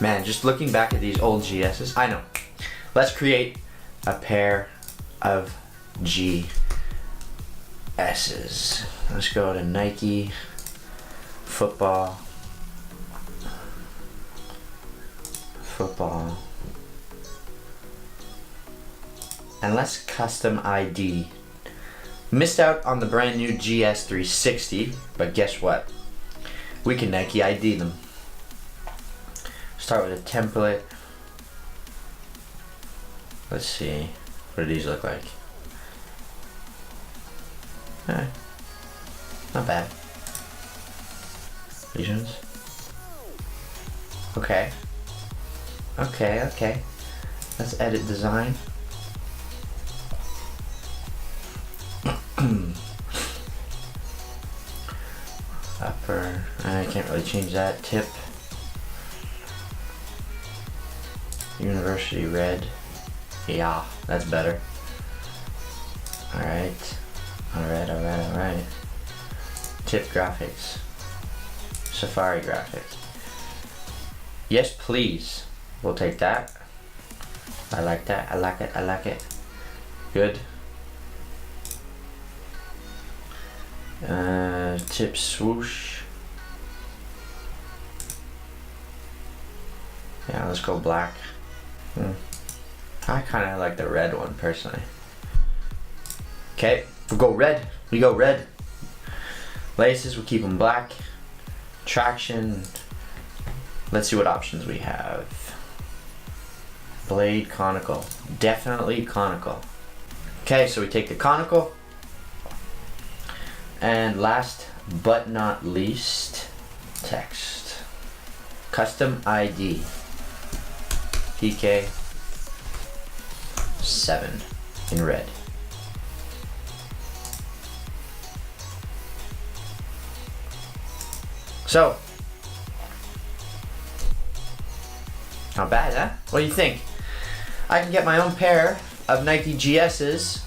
Man, just looking back at these old GSs, I know. Let's create a pair of GSs. Let's go to Nike football. And let's custom ID. Missed out on the brand new GS360, but guess what? We can Nike ID them. Start with a template. Let's see, what do these look like? Not bad. Regions. Okay. Let's edit design. Upper, I can't really change that. Tip. University red. Yeah, that's better. Alright. Tip graphics. Safari graphics. Yes, please. We'll take that. I like that. I like it. Good. Tip swoosh. Yeah, let's go black. I kind of like the red one personally. Okay, we go red. Laces, we'll keep them black. Traction. Let's see what options we have. Blade conical. Definitely conical. Okay, so we take the conical. And last but not least, text. Custom ID. PK 7 in red. So, not bad, huh? What do you think? I can get my own pair of Nike GS's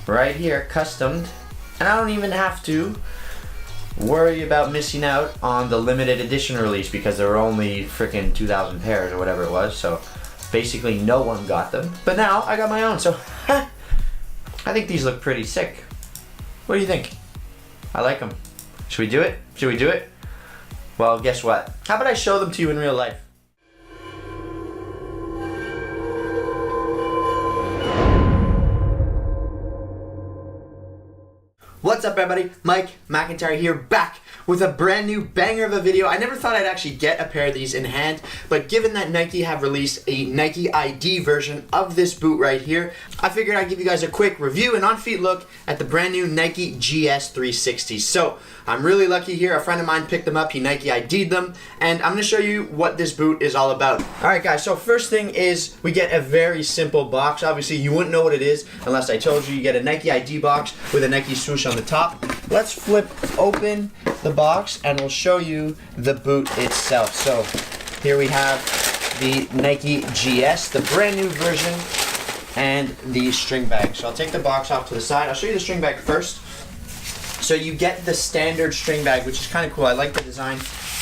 right here, customed, and I don't even have to worry about missing out on the limited edition release because there were only freaking 2,000 pairs or whatever it was, so basically no one got them. But now I got my own, so I think these look pretty sick. What do you think? I like them. Should we do it? Well, guess what? How about I show them to you in real life? What's up everybody? Mike McIntyre here, back with a brand new banger of a video. I never thought I'd actually get a pair of these in hand, but given that Nike have released a Nike ID version of this boot right here, I figured I'd give you guys a quick review and on-feet look at the brand new Nike GS360. So, I'm really lucky here. A friend of mine picked them up, he Nike ID'd them, and I'm gonna show you what this boot is all about. Alright guys, so first thing is we get a very simple box. Obviously you wouldn't know what it is unless I told you. You get a Nike ID box with a Nike swoosh on the top. Let's flip open the box and we'll show you the boot itself. So here we have the Nike GS, the brand new version, and the string bag. So I'll take the box off to the side. I'll show you the string bag first. So you get the standard string bag, which is kind of cool. I like the design.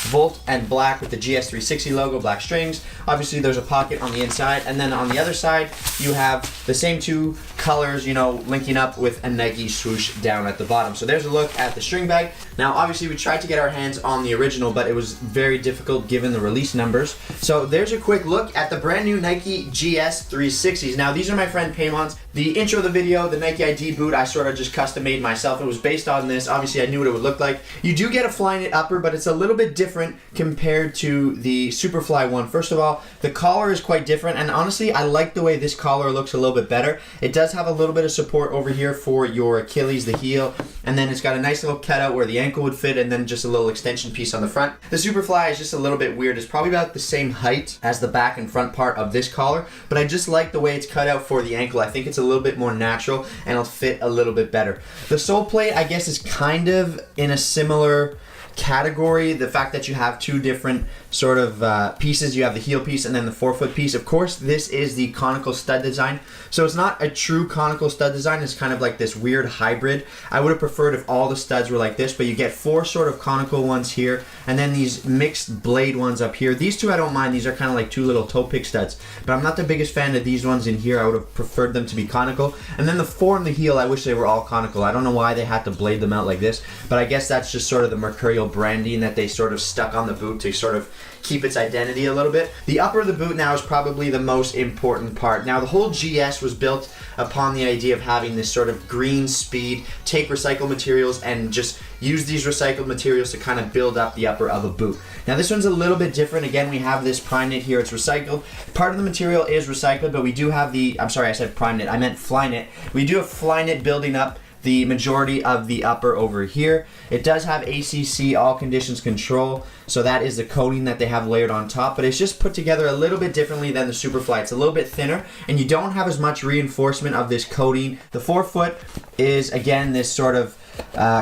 Volt and black with the GS360 logo, black strings. Obviously there's a pocket on the inside, and then on the other side you have the same two colors, you know, linking up with a Nike swoosh down at the bottom. So there's a look at the string bag. Now obviously we tried to get our hands on the original, but it was very difficult given the release numbers. So there's a quick look at the brand new Nike GS360s. Now these are my friend Paymon's. The intro of the video, the Nike ID boot, I sort of just custom made myself. It was based on this. Obviously I knew what it would look like. You do get a Flyknit upper, but it's a little bit different compared to the Superfly one. First of all, the collar is quite different, and honestly I like the way this collar looks a little bit better. It does have a little bit of support over here for your Achilles, the heel, and then it's got a nice little cutout where the ankle would fit, and then just a little extension piece on the front. The Superfly is just a little bit weird. It's probably about the same height as the back and front part of this collar, but I just like the way it's cut out for the ankle. I think it's a little bit more natural and it'll fit a little bit better. The sole plate, I guess, is kind of in a similar category, the fact that you have two different sort of pieces. You have the heel piece and then the forefoot piece. Of course, this is the conical stud design, so it's not a true conical stud design. It's kind of like this weird hybrid. I would have preferred if all the studs were like this, but you get four sort of conical ones here, and then these mixed blade ones up here. These two I don't mind. These are kind of like two little toe pick studs, but I'm not the biggest fan of these ones in here. I would have preferred them to be conical. And then the fore and the heel, I wish they were all conical. I don't know why they had to blade them out like this, but I guess that's just sort of the Mercurial branding that they sort of stuck on the boot to sort of keep its identity a little bit. The upper of the boot now is probably the most important part. Now, the whole GS was built upon the idea of having this sort of green speed, take recycled materials and just use these recycled materials to kind of build up the upper of a boot. Now, this one's a little bit different. Again, we have this prime knit here. It's recycled. Part of the material is recycled, but we do have the, I'm sorry, I said prime knit. I meant fly knit. We do have fly knit building up the majority of the upper over here. It does have ACC, all conditions control, so that is the coating that they have layered on top, but it's just put together a little bit differently than the Superfly. It's a little bit thinner, and you don't have as much reinforcement of this coating. The forefoot is, again, this sort of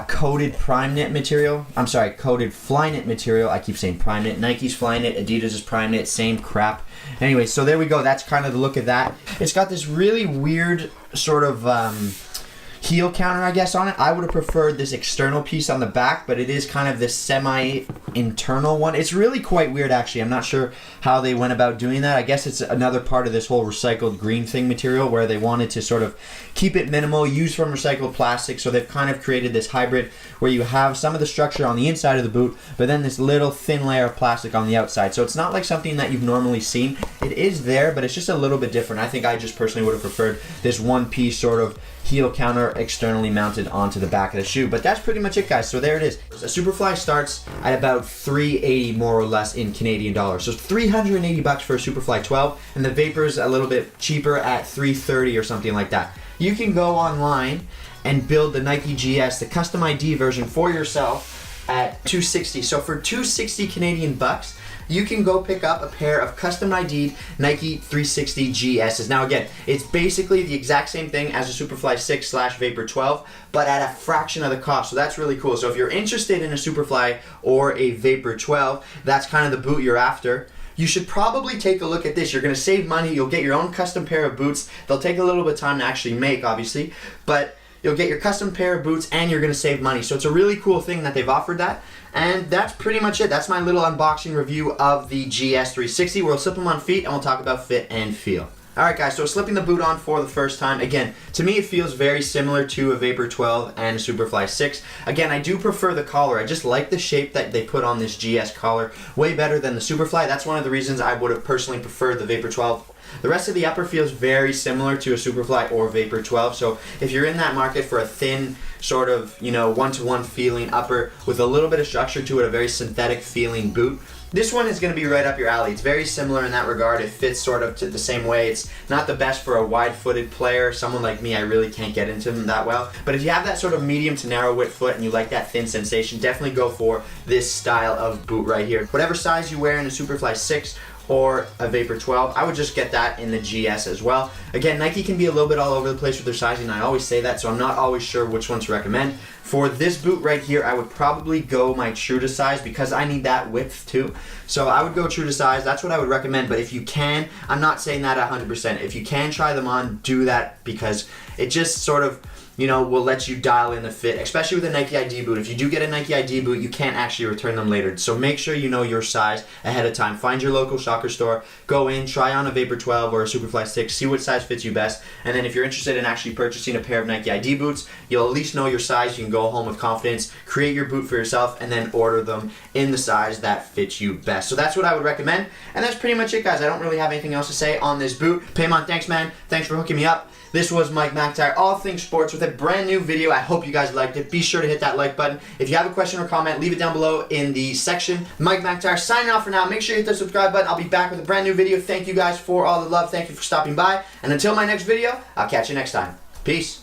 coated prime knit material. I'm sorry, coated fly knit material. I keep saying prime knit. Nike's fly knit, Adidas is prime knit, same crap. Anyway, so there we go. That's kind of the look of that. It's got this really weird sort of heel counter, I guess, on it. I would have preferred this external piece on the back, but it is kind of this semi-internal one. It's really quite weird, actually. I'm not sure how they went about doing that. I guess it's another part of this whole recycled green thing material where they wanted to sort of keep it minimal, use from recycled plastic, so they've kind of created this hybrid where you have some of the structure on the inside of the boot, but then this little thin layer of plastic on the outside. So it's not like something that you've normally seen. It is there, but it's just a little bit different. I think I just personally would have preferred this one piece sort of heel counter externally mounted onto the back of the shoe. But that's pretty much it, guys. So there it is. A Superfly starts at about $380 more or less in Canadian dollars. So $380 for a Superfly 12, and the Vapor's a little bit cheaper at $330 or something like that. You can go online and build the Nike GS, the custom ID version for yourself at $260. So for $260 Canadian bucks, you can go pick up a pair of custom ID'd Nike 360 GS's. Now again, it's basically the exact same thing as a Superfly 6 / Vapor 12, but at a fraction of the cost. So that's really cool. So if you're interested in a Superfly or a Vapor 12, that's kind of the boot you're after. You should probably take a look at this. You're going to save money. You'll get your own custom pair of boots. They'll take a little bit of time to actually make, obviously, but you'll get your custom pair of boots and you're going to save money. So it's a really cool thing that they've offered that. And that's pretty much it. That's my little unboxing review of the GS360. We'll slip them on feet and we'll talk about fit and feel. Alright guys, so slipping the boot on for the first time. Again, to me it feels very similar to a Vapor 12 and a Superfly 6. Again, I do prefer the collar. I just like the shape that they put on this GS collar way better than the Superfly. That's one of the reasons I would have personally preferred the Vapor 12. The rest of the upper feels very similar to a Superfly or Vapor 12, so if you're in that market for a thin, sort of, you know, one-to-one feeling upper with a little bit of structure to it, a very synthetic feeling boot, this one is going to be right up your alley. It's very similar in that regard. It fits sort of to the same way. It's not the best for a wide-footed player. Someone like me, I really can't get into them that well. But if you have that sort of medium to narrow width foot and you like that thin sensation, definitely go for this style of boot right here. Whatever size you wear in a Superfly 6 or a Vapor 12, I would just get that in the GS as well. Again, Nike can be a little bit all over the place with their sizing. I always say that, so I'm not always sure which one to recommend. For this boot right here, I would probably go my true to size because I need that width too. So I would go true to size. That's what I would recommend. But if you can, I'm not saying that 100%. If you can try them on, do that because it just sort of, you know, will let you dial in the fit, especially with a Nike ID boot. If you do get a Nike ID boot, you can't actually return them later. So make sure you know your size ahead of time. Find your local Shocker store, go in, try on a Vapor 12 or a Superfly 6, see what size fits you best. And then if you're interested in actually purchasing a pair of Nike ID boots, you'll at least know your size. You can go home with confidence, create your boot for yourself, and then order them in the size that fits you best. So that's what I would recommend. And that's pretty much it, guys. I don't really have anything else to say on this boot. Paymon, thanks, man. Thanks for hooking me up. This was Mike McIntyre, all things sports, with a brand new video. I hope you guys liked it. Be sure to hit that like button. If you have a question or comment, leave it down below in the section. Mike McIntyre signing off for now. Make sure you hit the subscribe button. I'll be back with a brand new video. Thank you guys for all the love. Thank you for stopping by. And until my next video, I'll catch you next time. Peace.